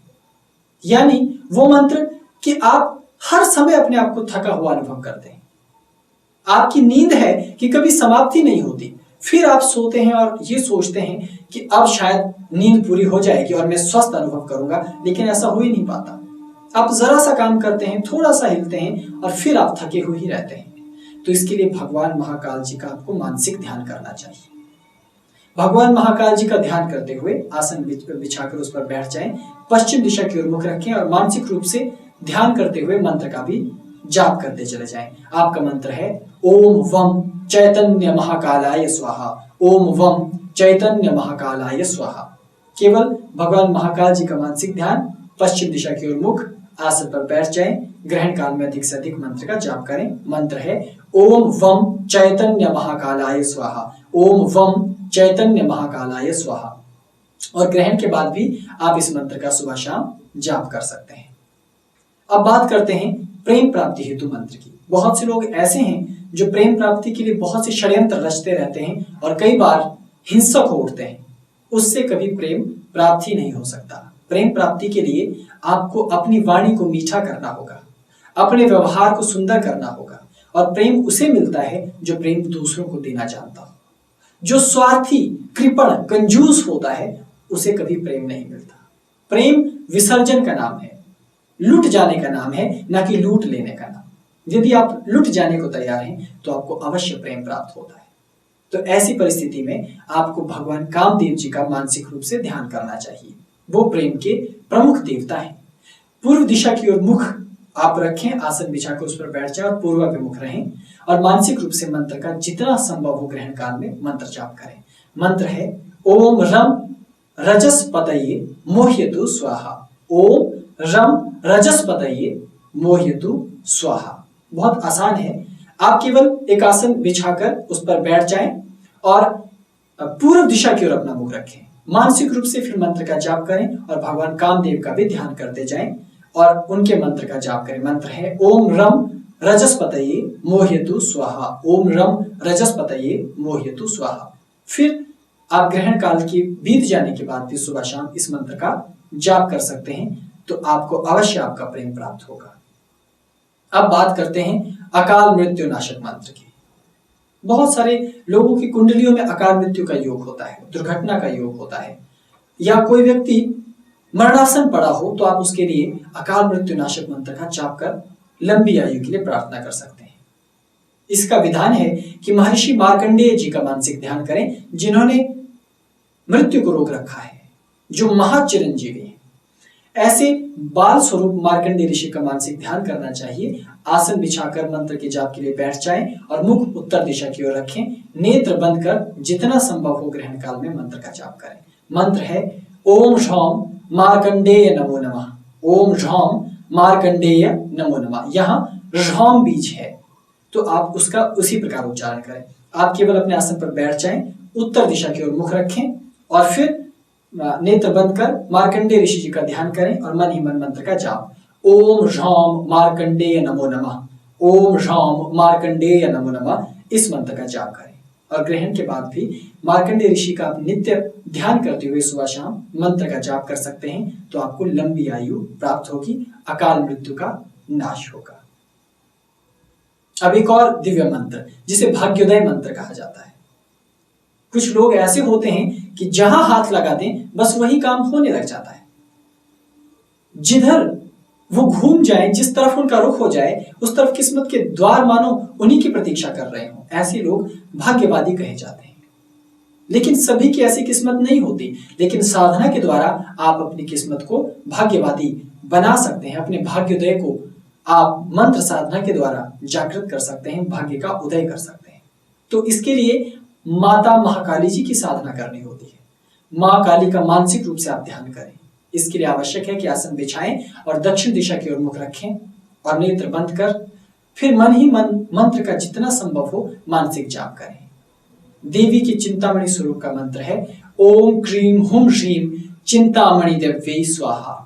यानी वो मंत्र कि आप हर समय अपने आप को थका हुआ अनुभव करते हैं। आपकी नींद है कि कभी समाप्ति नहीं होती, फिर आप सोते हैं और ये सोचते हैं कि अब शायद नींद पूरी हो जाएगी और मैं स्वस्थ अनुभव करूंगा, लेकिन ऐसा हो ही नहीं पाता। आप जरा सा काम करते हैं, थोड़ा सा हिलते हैं और फिर आप थके हुए ही रहते हैं। तो इसके लिए भगवान महाकाल जी का आपको मानसिक ध्यान करना चाहिए। भगवान महाकाल जी का ध्यान करते हुए आसन बिछाकर उस पर बैठ जाएं, पश्चिम दिशा की ओर मुख रखें और मानसिक रूप से ध्यान करते हुए मंत्र का भी जाप करते चले जाएं। आपका मंत्र है ओम वम चैतन्य महाकालाय स्वाहा, ओम वम चैतन्य महाकालाय स्वाहा। केवल भगवान महाकाल जी का मानसिक ध्यान, पश्चिम दिशा की ओर मुख, आसन पर बैठ जाएं। ग्रहण काल में अधिक से अधिक मंत्र का जाप करें। मंत्र है ओम वम चैतन्य महाकालाय स्वाहा, ओम वम चैतन्य महाकालाय स्वाहा। और ग्रहण के बाद भी आप इस मंत्र का सुबह शाम जाप कर सकते हैं। अब बात करते हैं प्रेम प्राप्ति हेतु मंत्र की। बहुत से लोग ऐसे हैं जो प्रेम प्राप्ति के लिए बहुत से षड्यंत्र रचते रहते हैं और कई बार हिंसक हो उठते हैं। उससे कभी प्रेम प्राप्ति नहीं हो सकता। प्रेम प्राप्ति के लिए आपको अपनी वाणी को मीठा करना होगा, अपने व्यवहार को सुंदर करना होगा। और प्रेम उसे मिलता है जो प्रेम दूसरों को देना जानता हो। जो स्वार्थी, कृपण, कंजूस होता है उसे कभी प्रेम नहीं मिलता। प्रेम विसर्जन का नाम है, लूट जाने का नाम है, ना कि लूट लेने का नाम। यदि आप लूट जाने को तैयार हैं तो आपको अवश्य प्रेम प्राप्त होता है। तो ऐसी परिस्थिति में आपको भगवान कामदेव जी का मानसिक रूप से ध्यान करना चाहिए। वो प्रेम के प्रमुख देवता हैं। पूर्व दिशा की ओर मुख आप रखें, आसन बिछाकर उस पर बैठ जाए और पूर्वाभिमुख रहें और मानसिक रूप से मंत्र का जितना संभव हो ग्रहण काल में मंत्र जाप करें। मंत्र है ओम रम रजस्पतये मोह्यतु स्वाहा, ओम रम रजस्पतये मोह्यतु स्वाहा। बहुत आसान है। आप केवल एक आसन बिछाकर उस पर बैठ जाएं और पूर्व दिशा की ओर अपना मुख रखें। मानसिक रूप से फिर मंत्र का जाप करें और भगवान कामदेव का भी ध्यान करते जाएं और उनके मंत्र का जाप करें। मंत्र है ओम रम रजस्पतये मोह्यतु स्वाहा, ओम रम रजस्पतये मोह्यतु स्वाहा। फिर आप ग्रहण काल की बीत जाने के बाद भी सुबह शाम इस मंत्र का जाप कर सकते हैं, तो आपको अवश्य आपका प्रेम प्राप्त होगा। अब बात करते हैं अकाल मृत्यु नाशक मंत्र की। बहुत सारे लोगों की कुंडलियों में अकाल मृत्यु का योग होता है, दुर्घटना का योग होता है, या कोई व्यक्ति मरणासन पड़ा हो तो आप उसके लिए अकाल मृत्यु नाशक मंत्र का जाप कर लंबी आयु के लिए प्रार्थना कर सकते हैं। इसका विधान है कि महर्षि मार्कंडेय जी का मानसिक ध्यान करें, जिन्होंने मृत्यु को रोक रखा है, जो महाचिरंजीवी हैं। ऐसे बाल स्वरूप मार्कंडेय ऋषि का मानसिक ध्यान करना चाहिए। आसन बिछाकर मंत्र के जाप के लिए बैठ जाएं और मुख उत्तर दिशा की ओर रखें। नेत्र बंद कर जितना संभव हो ग्रहण काल में मंत्र का जाप करें। मंत्र है ओम ह्रौम मार्कंडेय नमो नमः, ओम ह्रौम मार्कंडेय नमो नमः। यहाँ ह्रौम बीज है तो आप उसका उसी प्रकार उच्चारण करें। आप केवल अपने आसन पर बैठ जाएं, उत्तर दिशा की ओर मुख रखें और फिर नेत्र बंद कर मार्कंडेय ऋषि जी का ध्यान करें और मन ही मन मंत्र का जाप ओम ह्रौम मार्कंडेय नमो नमः, ओम ह्रौम मार्कंडेय नमो नमः, इस मंत्र का जाप करें। और ग्रहण के बाद भी मार्कंडेय ऋषि का आप नित्य ध्यान करते हुए सुबह शाम मंत्र का जाप कर सकते हैं, तो आपको लंबी आयु प्राप्त होगी, अकाल मृत्यु का नाश होगा। अब एक और दिव्य मंत्र जिसे भाग्योदय मंत्र कहा जाता है। कुछ लोग ऐसे होते हैं कि जहां हाथ लगा दें बस वही काम होने लग जाता है। जिधर वो घूम जाए, जिस तरफ उनका रुख हो जाए, उस तरफ किस्मत के द्वार मानो उन्हीं की प्रतीक्षा कर रहे हो। ऐसे लोग भाग्यवादी कहे जाते हैं। लेकिन सभी की ऐसी किस्मत नहीं होती। लेकिन साधना के द्वारा आप अपनी किस्मत को भाग्यवादी बना सकते हैं। अपने भाग्योदय को आप मंत्र साधना के द्वारा जागृत कर सकते हैं, भाग्य का उदय कर सकते हैं। तो इसके लिए माता महाकाली जी की साधना करनी होती है। मां काली का मानसिक रूप से आप ध्यान करें। इसके लिए आवश्यक है कि आसन बिछाएं और दक्षिण दिशा की ओर मुख रखें और नेत्र बंद कर फिर मन ही मन मंत्र का जितना संभव हो मानसिक जाप करें। देवी की चिंतामणि स्वरूप का मंत्र है ओम क्रीम हुम ह्रीम चिंतामणि देव्यै स्वाहा,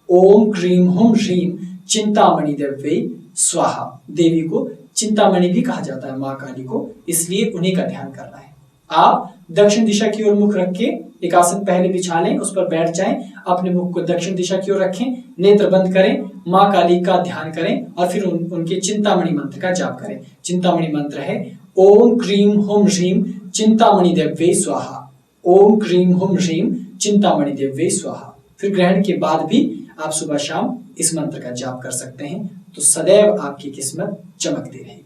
ओम क्रीम हुम ह्रीम चिंतामणि देव्यै स्वाहा। देवी को चिंतामणि भी कहा जाता है, मां काली को, इसलिए उन्हीं का ध्यान करना है। आप दक्षिण दिशा की ओर मुख रख के एक आसन पहले बिछा लें, उस पर बैठ जाएं, अपने मुख को दक्षिण दिशा की ओर रखें, नेत्र बंद करें, मां काली का ध्यान करें और फिर उनके चिंतामणि मंत्र का जाप करें। चिंतामणि मंत्र है ओम क्रीम हुम ह्रीम चिंतामणि देव्यै स्वाहा, ओम क्रीम हुम ह्रीम चिंतामणि देव्यै स्वाहा। फिर ग्रहण के बाद भी आप सुबह शाम इस मंत्र का जाप कर सकते हैं, तो सदैव आपकी किस्मत चमकती रहेगी।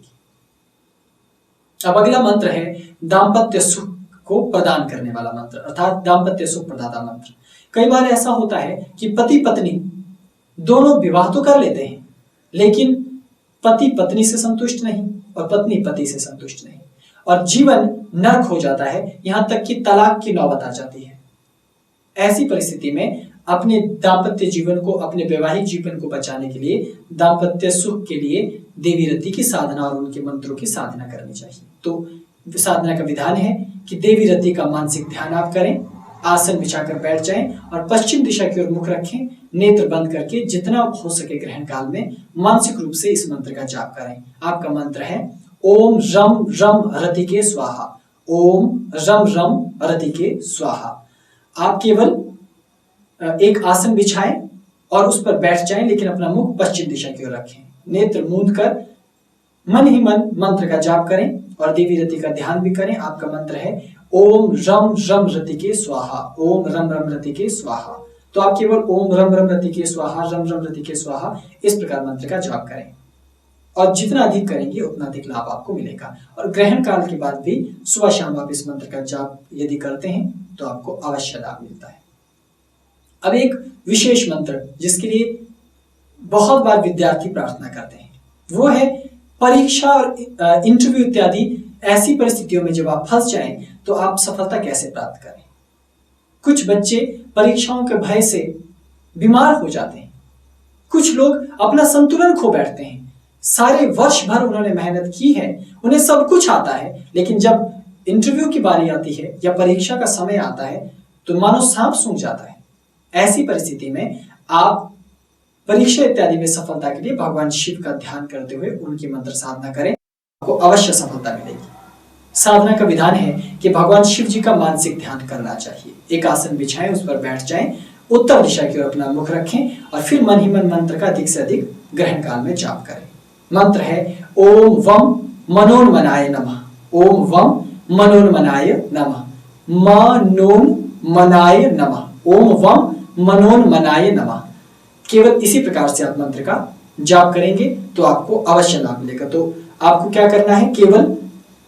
अब अगला मंत्र है दाम्पत्य सुख को प्रदान करने वाला मंत्र, अर्थात दाम्पत्य सुख प्रदाता मंत्र। कई बार ऐसा होता है कि पति पत्नी दोनों विवाह तो कर लेते हैं, लेकिन पति पत्नी से संतुष्ट नहीं और पत्नी पति से संतुष्ट नहीं, और जीवन नरक हो जाता है, यहां तक कि तलाक की नौबत आ जाती है। ऐसी परिस्थिति में अपने दाम्पत्य जीवन को, अपने वैवाहिक जीवन को बचाने के लिए, दाम्पत्य सुख के लिए देवी रति की साधना और उनके मंत्रों की साधना करनी चाहिए। तो साधना का विधान है कि देवी रति का मानसिक ध्यान आप करें, आसन बिछाकर बैठ जाएं और पश्चिम दिशा की ओर मुख रखें, नेत्र बंद करके जितना हो सके ग्रहण काल में मानसिक रूप से इस मंत्र का जाप करें। आपका मंत्र है ओम रम रम रतिके स्वाहा, ओम रम रम रतिके स्वाहा। आप केवल एक आसन बिछाएं और उस पर बैठ जाएं, लेकिन अपना मुख पश्चिम दिशा की ओर रखें। नेत्र मूंद कर मन ही मन मंत्र का जाप करें और देवी रति का ध्यान भी करें। आपका मंत्र है ओम रम रम रतिके स्वाहा, ओम रम रम रतिके स्वाहा। तो आप केवल ओम रम रम रतिके स्वाहा, रम रम रतिके स्वाहा इस प्रकार मंत्र का जाप करें और जितना अधिक करेंगे उतना अधिक लाभ आपको मिलेगा। और ग्रहण काल के बाद भी सुबह शाम आप इस मंत्र का जाप यदि करते हैं तो आपको अवश्य लाभ मिलता है। अब एक विशेष मंत्र जिसके लिए बहुत बार विद्यार्थी प्रार्थना करते हैं, वो है परीक्षा और इंटरव्यू इत्यादि ऐसी परिस्थितियों में जब आप फंस जाएं तो आप सफलता कैसे प्राप्त करें। कुछ बच्चे परीक्षाओं के भय से बीमार हो जाते हैं, कुछ लोग अपना संतुलन खो बैठते हैं। सारे वर्ष भर उन्होंने मेहनत की है, उन्हें सब कुछ आता है, लेकिन जब इंटरव्यू की बारी आती है या परीक्षा का समय आता है तो मानो सांप सूंघ जाता है। ऐसी परिस्थिति में आप परीक्षा इत्यादि में सफलता के लिए भगवान शिव का ध्यान करते हुए उनकी मंत्र साधना करें, आपको अवश्य सफलता मिलेगी। साधना का विधान है कि भगवान शिव जी का मानसिक ध्यान करना चाहिए। एक आसन बिछाएं, उस पर बैठ जाएं, उत्तर दिशा की ओर अपना मुख रखें और फिर मन ही मन मंत्र का अधिक से अधिक ग्रहण काल में जाप करें। मंत्र है ओम वम मनोन्मनाय नमः, ओम वम मनोन्मनाय नमः, मनोन्मनाय नमः, ओम वम मनोन्मनाय नमः। केवल इसी प्रकार से आप मंत्र का जाप करेंगे तो आपको अवश्य लाभ मिलेगा। तो आपको क्या करना है, केवल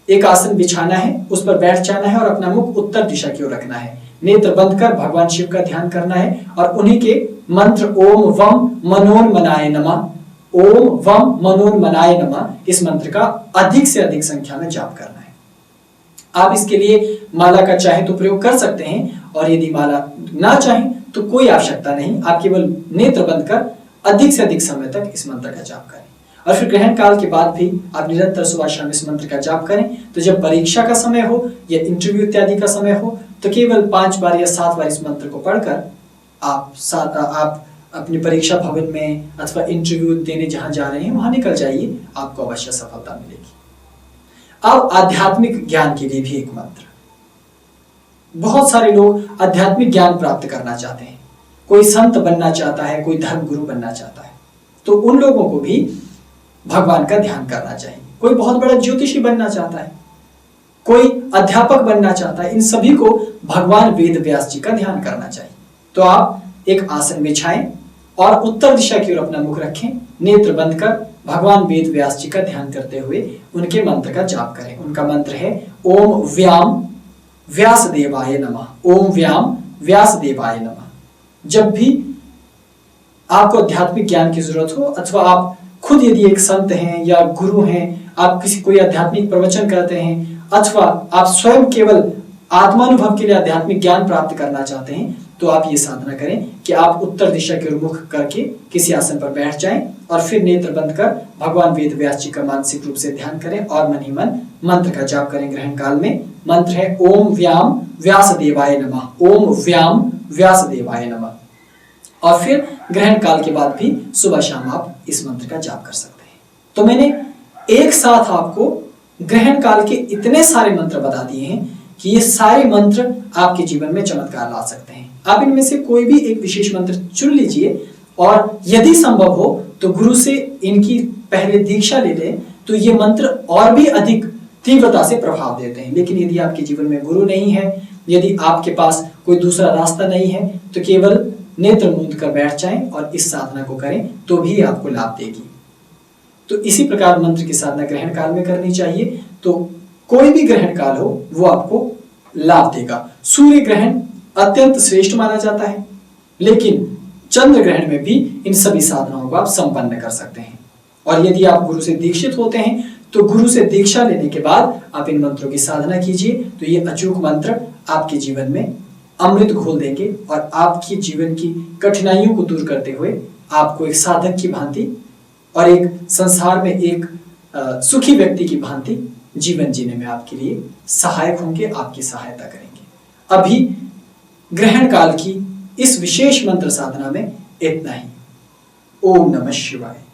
एक आसन बिछाना है, उस पर बैठ जाना है और अपना मुख उत्तर दिशा की ओर रखना है, नेत्र बंद कर भगवान शिव का ध्यान करना है और उन्हीं के मंत्र ओम वम मनोन्मनाय नमः, ओम वम मनोन्मनाय नमः इस मंत्र का अधिक से अधिक संख्या में जाप करना है। आप इसके लिए माला का चाहे तो प्रयोग कर सकते हैं और यदि माला ना चाहें तो कोई आवश्यकता नहीं, आप केवल नेत्र बंद कर अधिक से अधिक समय तक इस मंत्र का जाप करें। और फिर ग्रहण काल के बाद भी आप निरंतर सुबह शाम इस मंत्र का जाप करें। तो जब परीक्षा का समय हो या इंटरव्यू इत्यादि का समय हो तो केवल 5 बार या 7 बार इस मंत्र को पढ़कर आप अपनी परीक्षा भवन में अथवा इंटरव्यू देने जहां जा रहे हैं वहां निकल जाइए, आपको अवश्य सफलता मिलेगी। अब आध्यात्मिक ज्ञान के लिए भी एक मंत्र। बहुत सारे लोग आध्यात्मिक ज्ञान प्राप्त करना चाहते हैं, कोई संत बनना चाहता है, कोई धर्म गुरु बनना चाहता है, तो उन लोगों को भी भगवान का ध्यान करना चाहिए। कोई बहुत बड़ा ज्योतिषी बनना चाहता है, कोई अध्यापक बनना चाहता है, इन सभी को भगवान वेद व्यास जी का ध्यान करना चाहिए। तो आप एक आसन बिछाएं और उत्तर दिशा की ओर अपना मुख रखें, नेत्र बंद कर भगवान वेद व्यास जी का ध्यान करते हुए उनके मंत्र का जाप करें। उनका मंत्र है ओम व्याम व्यास देवाय नमः, ओम व्याम व्यास देवाय नमः। जब भी आपको आध्यात्मिक ज्ञान की जरूरत हो अथवा आप खुद यदि एक संत हैं या गुरु हैं, आप किसी कोई आध्यात्मिक प्रवचन करते हैं अथवा आप स्वयं केवल आत्मानुभव के लिए आध्यात्मिक ज्ञान प्राप्त करना चाहते हैं, तो आप ये साधना करें कि आप उत्तर दिशा की ओर मुख करके किसी आसन पर बैठ जाएं और फिर नेत्र बंद कर भगवान वेद व्यास जी का मानसिक रूप से ध्यान करें और मन ही मन मंत्र का जाप करें। ग्रहण काल में मंत्र है ओम व्याम व्यास देवाय नमः, ओम व्याम व्यास देवाय नमः। और फिर ग्रहण काल के बाद भी सुबह शाम आप इस मंत्र का जाप कर सकते हैं। तो मैंने एक साथ आपको ग्रहण काल के इतने सारे मंत्र बता दिए हैं कि ये सारे मंत्र आपके जीवन में चमत्कार ला सकते हैं। आप इनमें से कोई भी एक विशेष मंत्र चुन लीजिए और यदि संभव हो तो गुरु से इनकी पहले दीक्षा ले लें, तो ये मंत्र और भी अधिक तीव्रता से प्रभाव देते हैं। लेकिन यदि आपके जीवन में गुरु नहीं है, यदि आपके पास कोई दूसरा रास्ता नहीं है, तो केवल नेत्र मूंद कर बैठ जाएं और इस साधना को करें तो भी आपको लाभ देगी। तो इसी प्रकार मंत्र की साधना ग्रहण काल में करनी चाहिए, तो कोई भी ग्रहण काल हो वो आपको लाभ देगा। सूर्य ग्रहण अत्यंत श्रेष्ठ माना जाता है, लेकिन चंद्र ग्रहण में भी इन सभी साधनाओं को आप संपन्न कर सकते हैं। और यदि आप गुरु से दीक्षित होते हैं तो गुरु से दीक्षा लेने के बाद आप इन मंत्रों की साधना कीजिए, तो ये अचूक मंत्र आपके जीवन में अमृत घोल देंगे और आपकी जीवन की कठिनाइयों को दूर करते हुए आपको एक साधक की भांति और एक संसार में एक सुखी व्यक्ति की भांति जीवन जीने में आपके लिए सहायक होंगे, आपकी सहायता करेंगे। अभी ग्रहण काल की इस विशेष मंत्र साधना में इतना ही। ओम नमः शिवाय।